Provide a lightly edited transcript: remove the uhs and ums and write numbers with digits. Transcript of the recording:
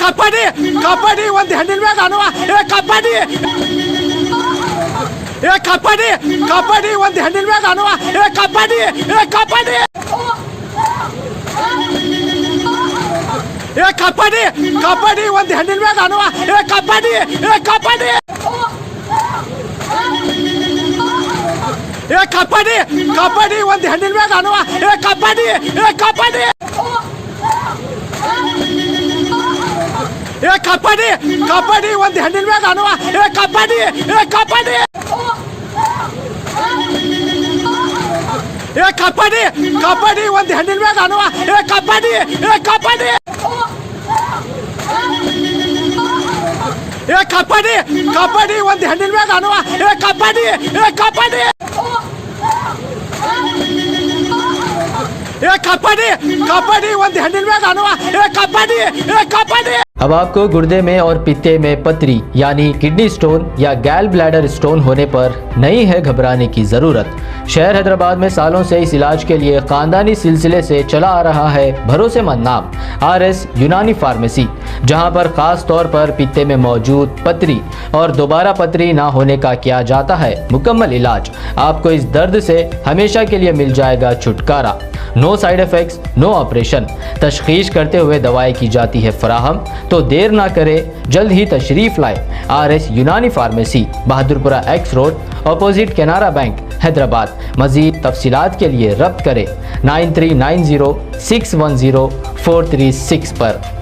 ಕಬಡ್ಡಿ ಕಬಡ್ಡಿ ಒಂದು ಹೆಣ್ಣಿನ ಮ್ಯಾಗ ಅನುವ ಕಬಡ್ಡಿ ಕಬಡ್ಡಿ ಕಬಡ್ಡಿ ಒಂದು ಹೆಣ್ಣಿನ ಮ್ಯಾಗ ಅನುವ ಕಬಡ್ಡಿ ಕಬಡ್ಡಿ ಕಬಡ್ಡಿ ಕಬಡ್ಡಿ ಒಂದು ಹೆಣ್ಣಿನ ಮ್ಯಾಗ ಅನುವ ಕಬಡ್ಡಿ ಕಬಡ್ಡಿ ಕಬಡ್ಡಿ ಕಬಡ್ಡಿ ಒಂದು ಹೆಣ್ಣಿನ ಮ್ಯಾಗ ಅನುವ ಕಬಡ್ಡಿ ಕಬಡ್ಡಿ ಕಬಡ್ಡಿ ಕಬಡ್ಡಿ ಒಂದು ಹೆಣ್ಣಿನ ಮ್ಯಾಗ ಅನುವ ಕಬಡ್ಡಿ ಕಬಡ್ಡಿ ಕಬಡ್ಡಿ ಕಬಡ್ಡಿ ಒಂದು ಹೆಣ್ಣಿನ ಮ್ಯಾಗ ಅನುವ ಕಬಡ್ಡಿ ಕಬಡ್ಡಿ ಕಬಡ್ಡಿ ಕಬಡ್ಡಿ ಒಂದು ಹೆಣ್ಣಿನ ಮ್ಯಾಗ ಅನುವ ಕಬಡ್ಡಿ ಕಬಡ್ಡಿ ಕಬಡ್ಡಿ ಕಬಡ್ಡಿ ಒಂದು ಹೆಣ್ಣಿನ ಮ್ಯಾಗ ಅನುವ ಕಬಡ್ಡಿ ಕಬಡ್ಡಿ। अब आपको गुर्दे में और पित्ते में पथरी यानी किडनी स्टोन या गैल ब्लैडर स्टोन होने पर नहीं है घबराने की ज़रूरत। शहर हैदराबाद में सालों से इस इलाज के लिए ख़ानदानी सिलसिले से चला आ रहा है भरोसेमंद नाम RS यूनानी फार्मेसी, जहां पर ख़ास तौर पर पित्ते में मौजूद पथरी और दोबारा पथरी ना होने का किया जाता है मुकम्मल इलाज। आपको इस दर्द से हमेशा के लिए मिल जाएगा छुटकारा। No side effects, no operation, तशखीस करते हुए दवाएं की जाती है फराहम। तो देर ना करें, जल्द ही तशरीफ लाए RS यूनानी pharmacy, Bahadurpura X road, opposite Canara bank, Hyderabad. मज़ीद तफसीलात के लिए रब्त करें 9390610436 पर।